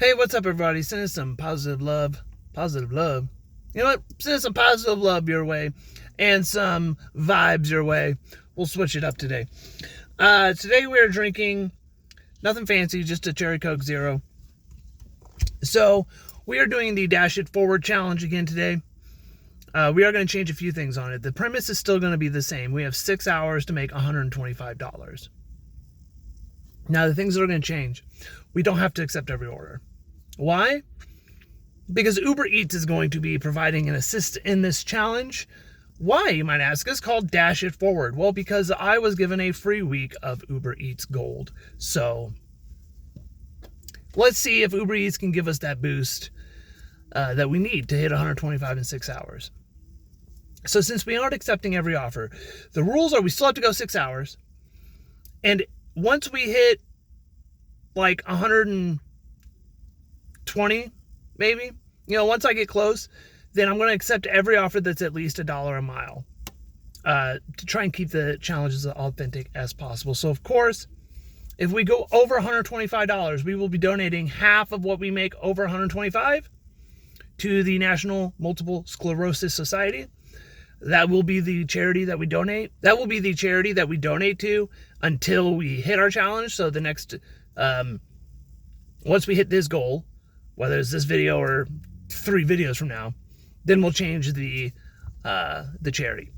Hey, what's up, everybody? Send us some positive love. Positive love. You know what? Send us some positive love your way and some vibes your way. We'll switch it up today. Today we are drinking nothing fancy, just a Cherry Coke Zero. So we are doing the Dash It Forward challenge again today. We are going to change a few things on it. The premise is still going to be the same. We have 6 hours to make $125. Now, the things that are going to change, we don't have to accept every order. Why? Because Uber Eats is going to be providing an assist in this challenge. Why, you might ask? It's called Dash It Forward. Well, because I was given a free week of Uber Eats Gold. So let's see if Uber Eats can give us that boost that we need to hit 125 in 6 hours. So since we aren't accepting every offer, the rules are we still have to go 6 hours. And once we hit like 120, maybe, once I get close, then I'm going to accept every offer that's at least $1 a mile to try and keep the challenges as authentic as possible. So, of course, if we go over $125, we will be donating half of what we make over 125 to the National Multiple Sclerosis Society. That will be the charity that we donate. That will be the charity that we donate to until we hit our challenge. So the next, once we hit this goal, whether it's this video or 3 videos from now, then we'll change the charity.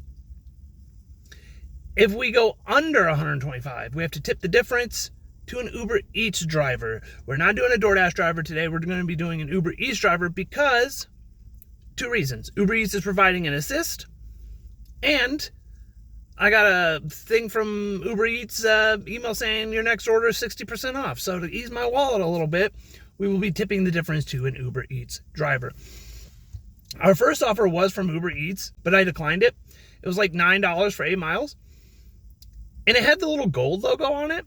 If we go under 125, we have to tip the difference to an Uber Eats driver. We're not doing a DoorDash driver today. We're going to be doing an Uber Eats driver because 2 reasons. Uber Eats is providing an assist, and I got a thing from Uber Eats email saying your next order is 60% off. So to ease my wallet a little bit, we will be tipping the difference to an Uber Eats driver. Our first offer was from Uber Eats, but I declined it. It was like $9 for 8 miles. And it had the little gold logo on it.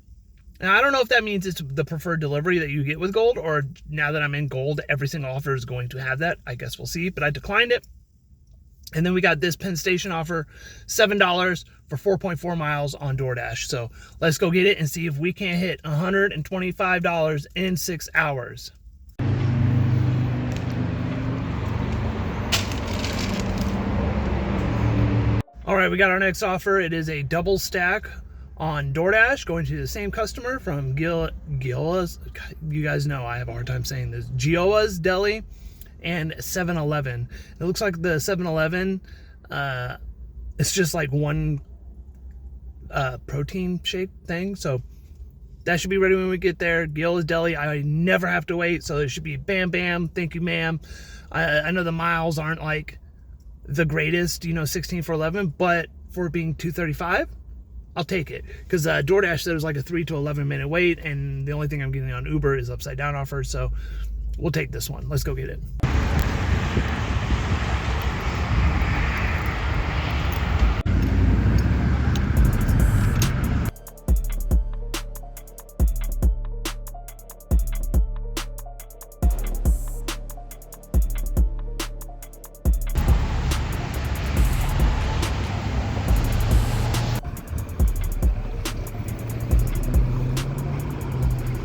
And I don't know if that means it's the preferred delivery that you get with gold, or now that I'm in gold, every single offer is going to have that. I guess we'll see, but I declined it. And then we got this Penn Station offer, $7 for 4.4 miles on DoorDash. So let's go get it and see if we can hit $125 in 6 hours. All right, we got our next offer. It is a double stack on DoorDash going to the same customer from Gioa's. You guys know I have a hard time saying this. Gioa's Deli and 7-Eleven. It looks like the 7-Eleven, it's just like one protein shake thing. So that should be ready when we get there. Gioa's Deli, I never have to wait. So it should be bam, bam. Thank you, ma'am. I know the miles aren't like the greatest, 16 for 11, but for it being 235, I'll take it. Because DoorDash said it was like a 3 to 11 minute wait, and the only thing I'm getting on Uber is upside down offers. So we'll take this one. Let's go get it.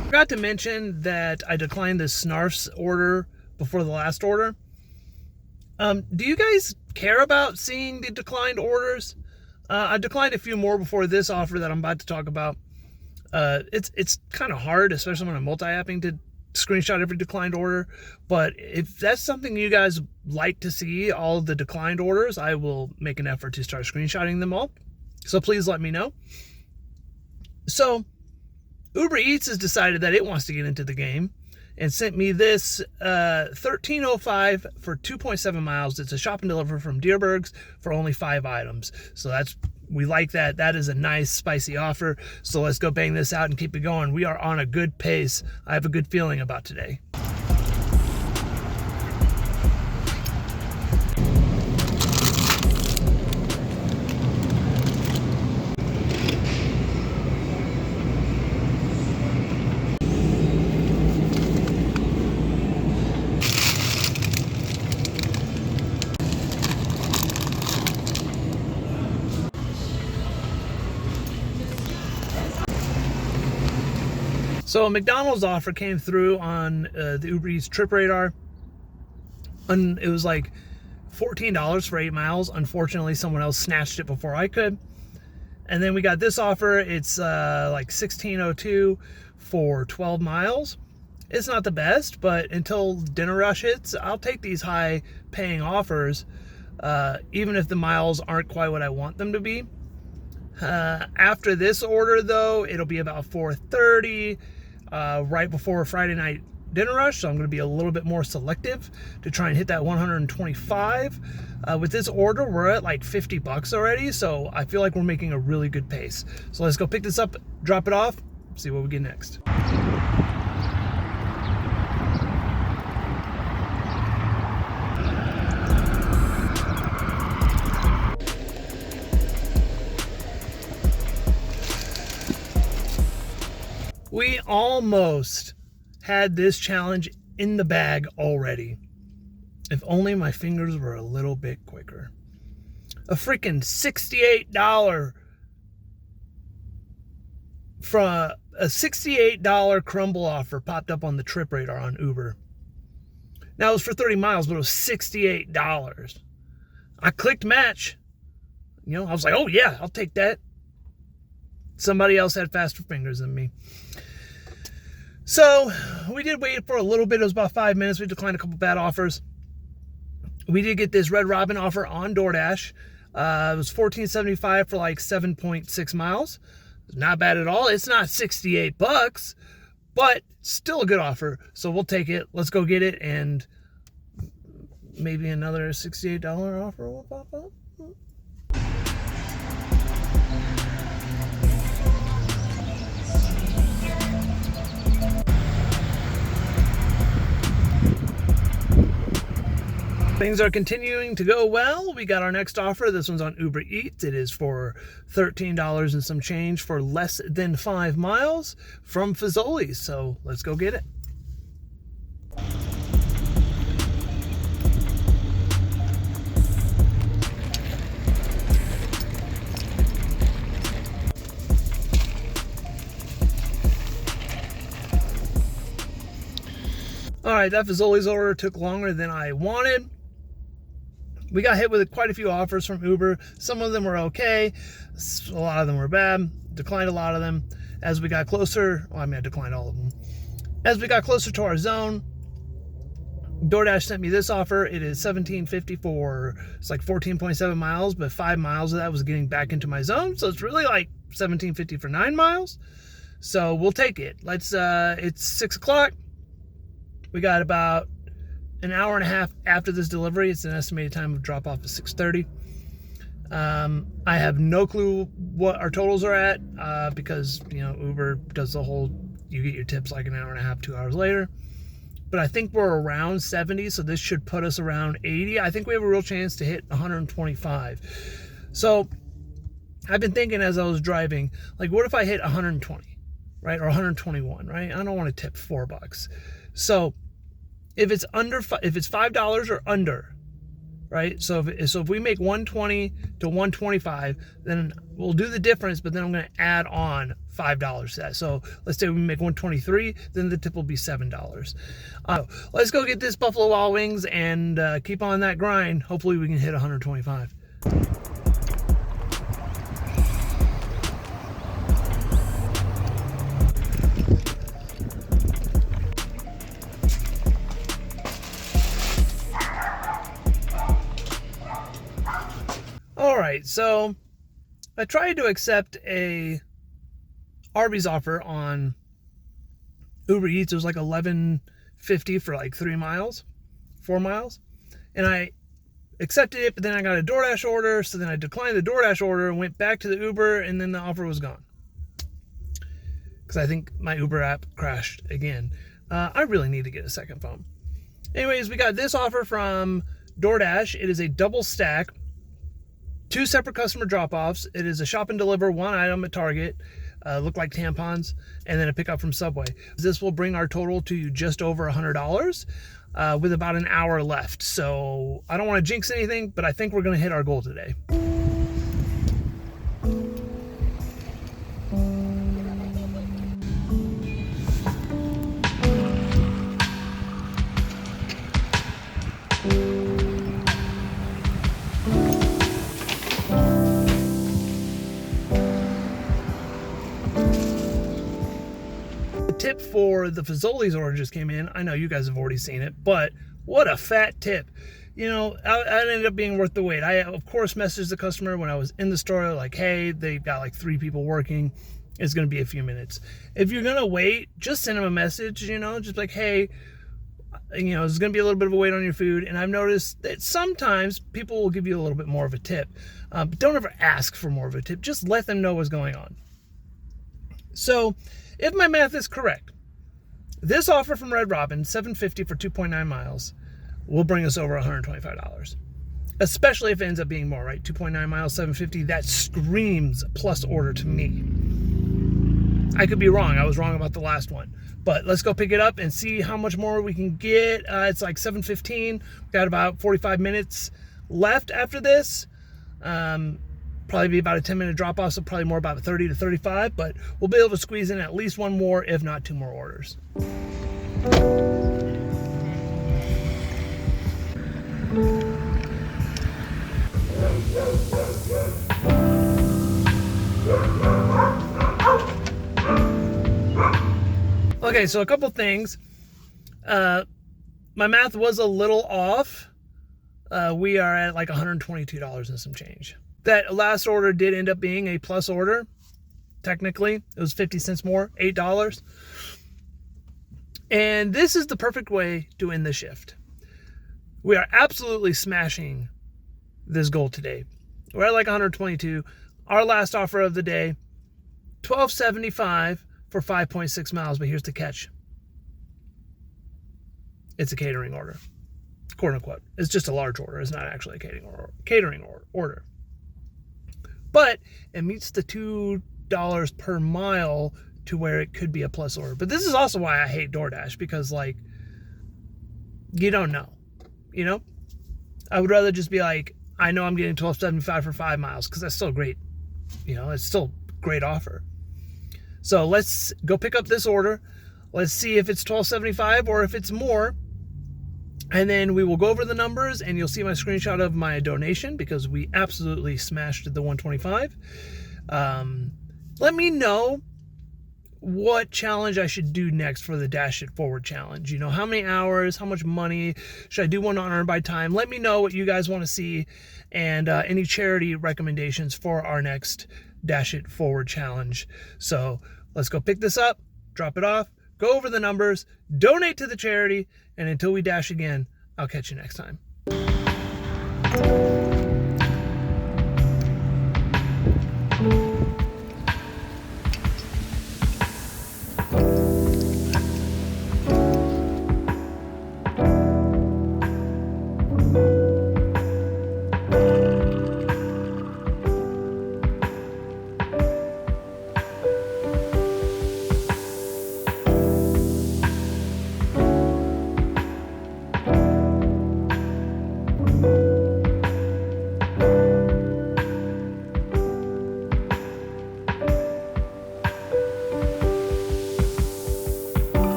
I forgot to mention that I declined the Snarf's order before the last order. Do you guys care about seeing the declined orders? I declined a few more before this offer that I'm about to talk about. It's kind of hard, especially when I'm multi-apping, to screenshot every declined order. But if that's something you guys like to see, all the declined orders, I will make an effort to start screenshotting them all. So please let me know. So Uber Eats has decided that it wants to get into the game and sent me this 1305 for 2.7 miles. It's a shop and deliver from Deerberg's for only 5 items. So we like that. That is a nice spicy offer. So let's go bang this out and keep it going. We are on a good pace. I have a good feeling about today. So a McDonald's offer came through on the Uber Eats trip radar, and it was like $14 for 8 miles. Unfortunately, someone else snatched it before I could. And then we got this offer. It's like $16.02 for 12 miles. It's not the best, but until dinner rush hits, I'll take these high paying offers, even if the miles aren't quite what I want them to be. After this order, though, it'll be about 4:30, right before Friday night dinner rush, so I'm going to be a little bit more selective to try and hit that 125. With this order, we're at like $50 already, so I feel like we're making a really good pace. So let's go pick this up, drop it off, see what we get next. We almost had this challenge in the bag already. If only my fingers were a little bit quicker. A freaking $68 from a $68 crumble offer popped up on the trip radar on Uber. Now it was for 30 miles, but it was $68. I clicked match. I was like, oh yeah, I'll take that. Somebody else had faster fingers than me. So we did wait for a little bit. It was about 5 minutes. We declined a couple bad offers. We did get this Red Robin offer on DoorDash. It was $14.75 for like 7.6 miles. Not bad at all. It's not $68, but still a good offer. So we'll take it. Let's go get it. And maybe another $68 offer will pop up. Things are continuing to go well. We got our next offer. This one's on Uber Eats. It is for $13 and some change for less than 5 miles from Fazoli's. So let's go get it. All right, that Fazoli's order took longer than I wanted. We got hit with quite a few offers from Uber. Some of them were okay. A lot of them were bad. Declined a lot of them. As we got closer, I declined all of them. As we got closer to our zone, DoorDash sent me this offer. It is $17.50 for, it's like 14.7 miles, but 5 miles of that was getting back into my zone. So it's really like $17.50 for 9 miles. So we'll take it. It's 6 o'clock. We got about an hour and a half after this delivery. It's an estimated time of drop off of 6:30. I have no clue what our totals are at because Uber does the whole, you get your tips like an hour and a half, 2 hours later. But I think we're around 70, so this should put us around 80. I think we have a real chance to hit 125. So I've been thinking as I was driving, like, what if I hit 120, right? Or 121, right? I don't want to tip $4. So if it's $5 or under, right? So if we make 120 to 125, then we'll do the difference, but then I'm going to add on $5 to that. So let's say we make 123, then the tip will be $7. Let's go get this Buffalo Wild Wings and keep on that grind. Hopefully we can hit 125. Alright, so I tried to accept a Arby's offer on Uber Eats. It was like $11.50 for like 4 miles. And I accepted it, but then I got a DoorDash order, so then I declined the DoorDash order and went back to the Uber, and then the offer was gone. Because I think my Uber app crashed again. I really need to get a second phone. Anyways, we got this offer from DoorDash. It is a double stack. 2 separate customer drop-offs. It is a shop and deliver 1 item at Target, look like tampons, and then a pickup from Subway. This will bring our total to just over $100 with about an hour left. So I don't want to jinx anything, but I think we're going to hit our goal today. tip for the Fazoli's order just came in. I know you guys have already seen it, but what a fat tip. You know, I ended up being worth the wait. I, of course, messaged the customer when I was in the store, like, hey, they've got like 3 people working. It's going to be a few minutes. If you're going to wait, just send them a message, you know, just like, hey, you know, there's going to be a little bit of a wait on your food. And I've noticed that sometimes people will give you a little bit more of a tip. But don't ever ask for more of a tip. Just let them know what's going on. So if my math is correct, this offer from Red Robin, $7.50 for 2.9 miles, will bring us over $125. Especially if it ends up being more, right? 2.9 miles, $7.50, that screams plus order to me. I could be wrong. I was wrong about the last one. But let's go pick it up and see how much more we can get. It's like 7:15. We've got about 45 minutes left after this. Probably be about a 10-minute drop-off, so probably more about 30 to 35. But we'll be able to squeeze in at least one more, if not 2 more orders. Okay, so a couple things. My math was a little off. We are at like $122 and some change. That last order did end up being a plus order. Technically, it was 50 cents more, $8. And this is the perfect way to end the shift. We are absolutely smashing this goal today. We're at like 122. Our last offer of the day, $12.75 for 5.6 miles. But here's the catch. It's a catering order, quote unquote. It's just a large order. It's not actually a catering order. But it meets the $2 per mile to where it could be a plus order. But this is also why I hate DoorDash, because like, you don't know, you know? I would rather just be like, I know I'm getting $12.75 for 5 miles, because that's still great. You know, it's still a great offer. So let's go pick up this order. Let's see if it's $12.75 or if it's more. And then we will go over the numbers, and you'll see my screenshot of my donation, because we absolutely smashed the 125. Let me know what challenge I should do next for the Dash It Forward challenge. You know, how many hours, how much money? Should I do one on Earn by Time? Let me know what you guys want to see, and any charity recommendations for our next Dash It Forward challenge. So let's go pick this up, drop it off, go over the numbers, donate to the charity, and until we dash again, I'll catch you next time.